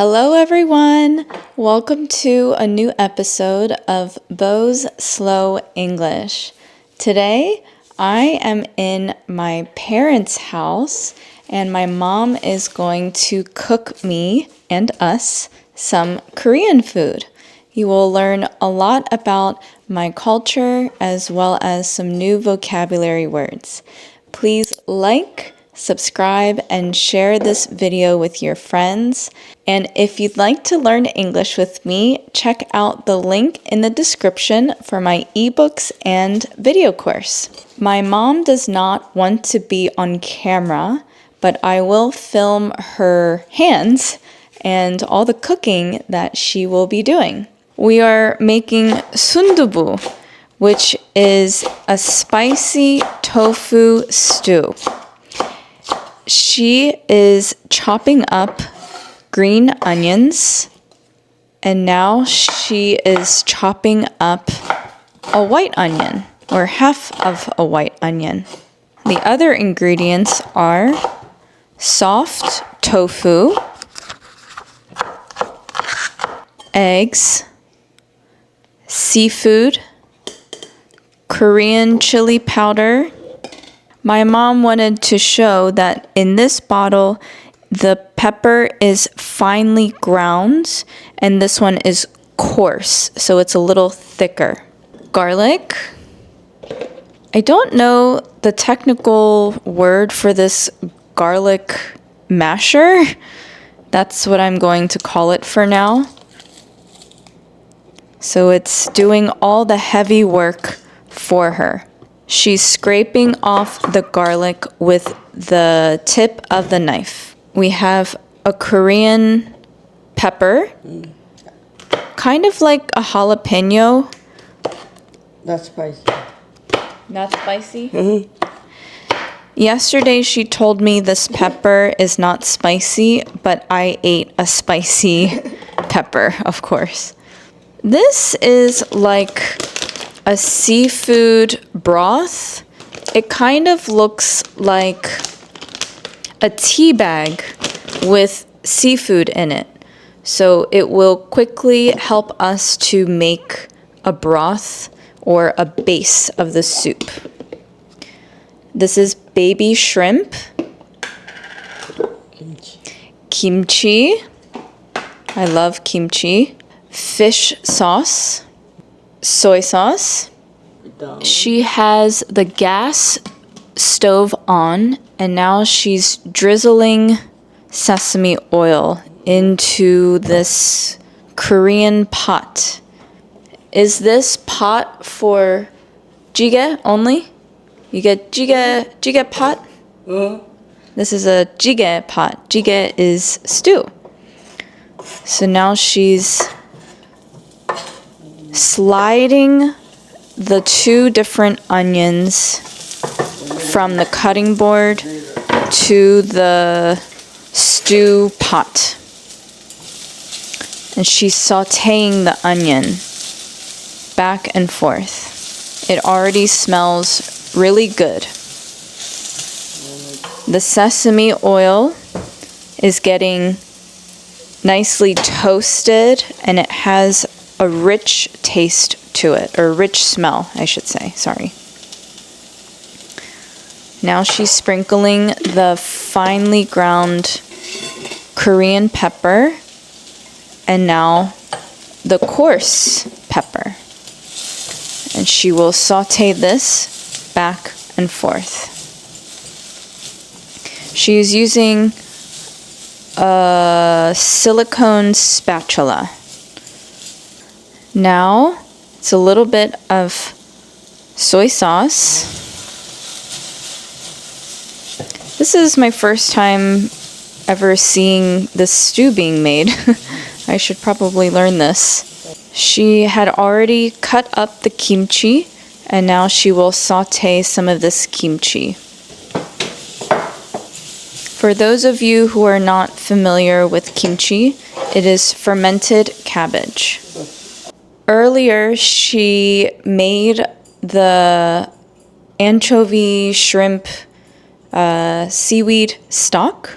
Hello everyone! Welcome to a new episode of Bo's Slow English. Today I am in my parents' house and my mom is going to cook me and us some Korean food. You will learn a lot about my culture as well as some new vocabulary words. Please like, subscribe, and share this video with your friends. And if you'd like to learn English with me, check out the link in the description for my ebooks and video course. My mom does not want to be on camera, but I will film her hands and all the cooking that she will be doing. We are making sundubu, which is a spicy tofu stew. She is chopping up green onions, and now she is chopping up a white onion, or half of a white onion. The other ingredients are soft tofu, eggs, seafood, Korean chili powder. My mom wanted to show that in this bottle, the pepper is finely ground and this one is coarse, so it's a little thicker. Garlic. I don't know the technical word for this garlic masher. That's what I'm going to call it for now. So it's doing all the heavy work for her. She's scraping off the garlic with the tip of the knife. We have a Korean pepper, kind of like a jalapeno. Not spicy. Not spicy? Yesterday she told me this pepper is not spicy, but I ate a spicy pepper, of course. This is like a seafood broth. It kind of looks like a tea bag with seafood in it. So it will quickly help us to make a broth or a base of the soup. This is baby shrimp, kimchi. I love kimchi. Fish sauce, soy sauce. She has the gas stove on and now she's drizzling sesame oil into this Korean pot. Is this pot for jjigae only? You get jjigae pot? This is a jjigae pot. Jjigae is stew. So now she's sliding the two different onions from the cutting board to the stew pot. And she's sauteing the onion back and forth. It already smells really good. The sesame oil is getting nicely toasted and it has a rich taste to it, or rich smell, I should say, sorry. Now she's sprinkling the finely ground Korean pepper and now the coarse pepper. And she will saute this back and forth. She's using a silicone spatula. Now, it's a little bit of soy sauce. This is my first time ever seeing this stew being made. I should probably learn this. She had already cut up the kimchi, and now she will saute some of this kimchi. For those of you who are not familiar with kimchi, it is fermented cabbage. Earlier, she made the anchovy shrimp seaweed stock.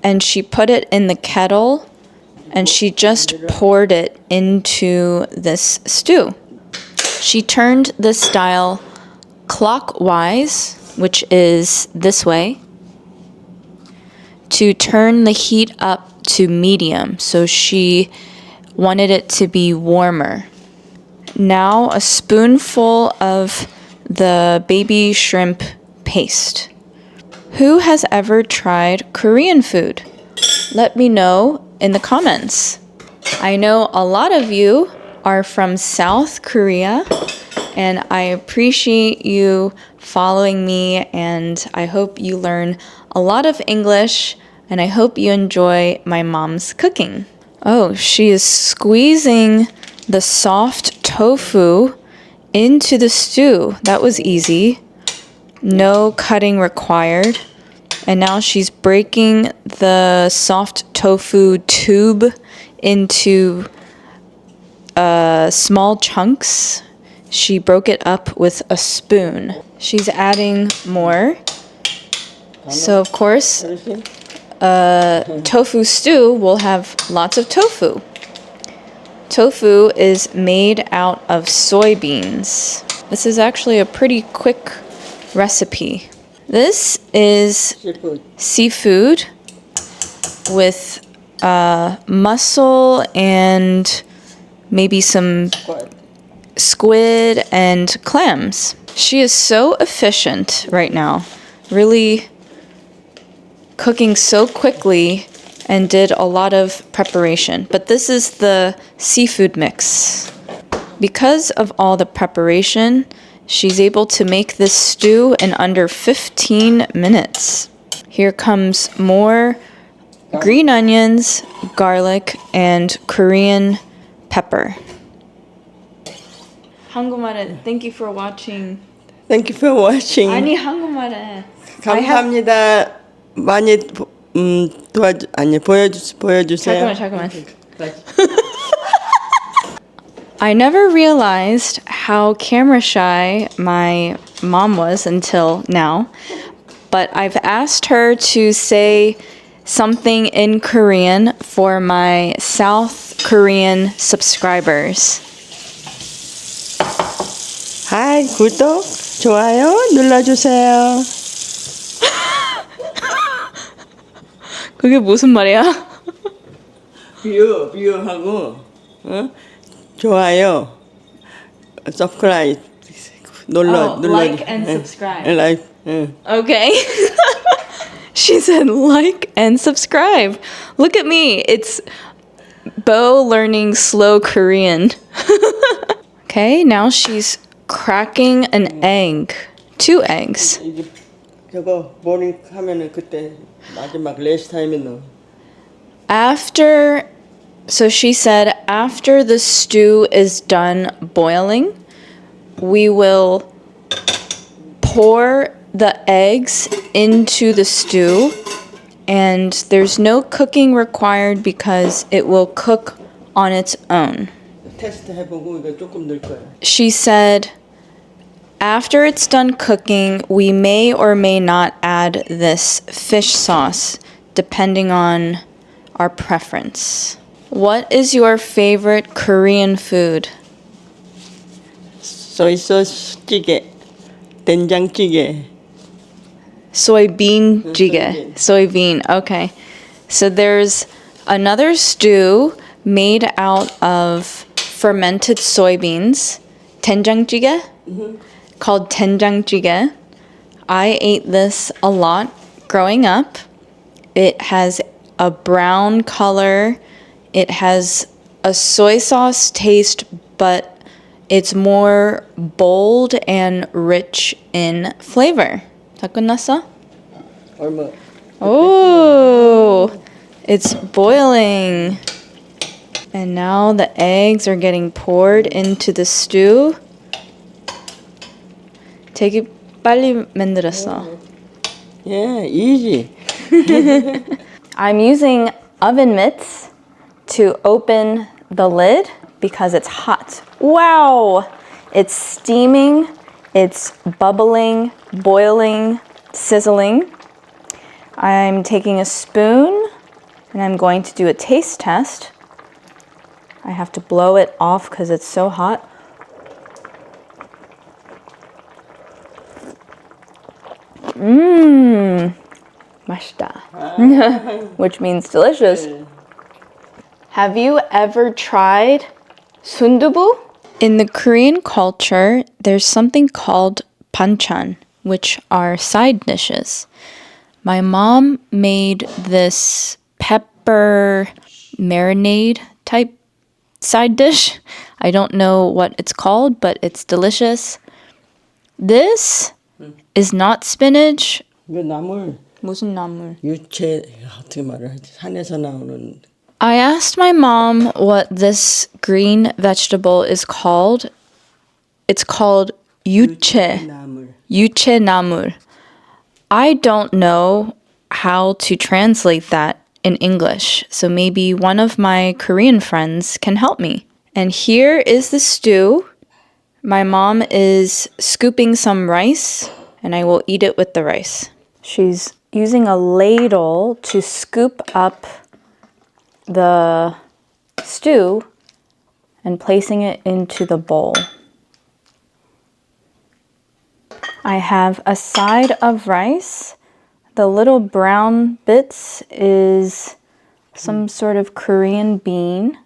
and she put it in the kettle and she just poured it into this stew. She turned the style clockwise, which is this way, to turn the heat up to medium. So she wanted it to be warmer. Now a spoonful of the baby shrimp paste. Who has ever tried Korean food? Let me know in the comments. I know a lot of you are from South Korea, and I appreciate you following me, and I hope you learn a lot of English, and I hope you enjoy my mom's cooking. Oh, she is squeezing the soft tofu into the stew. That was easy. No cutting required. And now she's breaking the soft tofu tube into small chunks. She broke it up with a spoon. She's adding more. So of course, tofu stew will have lots of tofu. Tofu is made out of soybeans. This is actually a pretty quick recipe. This is seafood with mussel and maybe some squid and clams. She is so efficient right now, really cooking so quickly and did a lot of preparation. But this is the seafood mix. Because of all the preparation, she's able to make this stew in under 15 minutes. Here comes more green onions, garlic, and Korean pepper. 한국말에 thank you for watching. Thank you for watching. 아니 한국말에 감사합니다. 많이 보여주세요. 잠깐만. I never realized how camera shy my mom was until now, but I've asked her to say something in Korean for my South Korean subscribers. Hi, 구독, 좋아요 눌러주세요. 그게 무슨 말이야? 뷰하고 좋아요, subscribe 눌러. Like and subscribe. Like. Okay. She said like and subscribe. Look at me. It's Bo learning slow Korean. Okay, now she's cracking an egg. 2 eggs. 저거 모닝 하면은 그때 마지막 레스 타임에는 So she said after the stew is done boiling, we will pour the eggs into the stew, and there's no cooking required because it will cook on its own. 테스트 해보고 이거 조금 넣을 거야. She said after it's done cooking, we may or may not add this fish sauce, depending on our preference. What is your favorite Korean food? 소이 소스 찌개, 된장찌개. Soybean jjigae. Soybean, okay. So there's another stew made out of fermented soybeans, 된장찌개, called 된장찌개. I ate this a lot growing up. It has a brown color. It has a soy sauce taste, but it's more bold and rich in flavor. 다 끝났어? 얼마? Oh, it's boiling. And now the eggs are getting poured into the stew. 되게 빨리 만들었어. Yeah, easy. I'm using oven mitts to open the lid because it's hot. Wow! It's steaming, it's bubbling, boiling, sizzling. I'm taking a spoon And I'm going to do a taste test. I have to blow it off because it's so hot. 맛있다. Which means delicious. Have you ever tried sundubu? In the Korean culture, there's something called banchan, which are side dishes. My mom made this pepper marinade type side dish. I don't know what it's called, but it's delicious. This is not spinach. 이거 나물 무슨 나물? 유채 어떻게 말을 하지? 산에서 나오는 I asked my mom what this green vegetable is called. It's called yuche. 나물. Yuche namul. I don't know how to translate that in English, so maybe one of my Korean friends can help me. And here is the stew. My mom is scooping some rice, and I will eat it with the rice. She's using a ladle to scoop up the stew and placing it into the bowl. I have a side of rice. The little brown bits is some sort of Korean bean,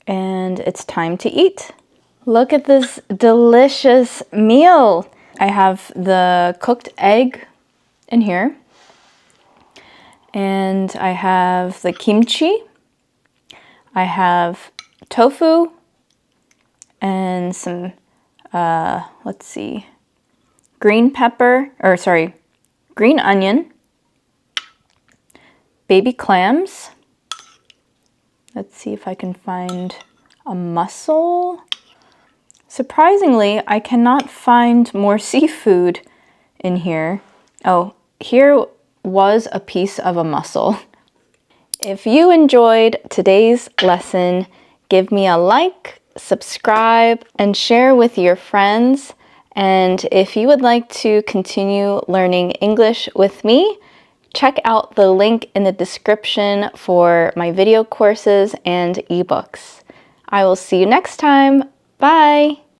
and it's time to eat. Look at this delicious meal. I have the cooked egg in here, and I have the kimchi. I have tofu and some, green onion, baby clams. Let's see if I can find a mussel. Surprisingly, I cannot find more seafood in here. Oh, here was a piece of a mussel. If you enjoyed today's lesson, give me a like, subscribe, and share with your friends. And if you would like to continue learning English with me, check out the link in the description for my video courses and ebooks. I will see you next time. Bye!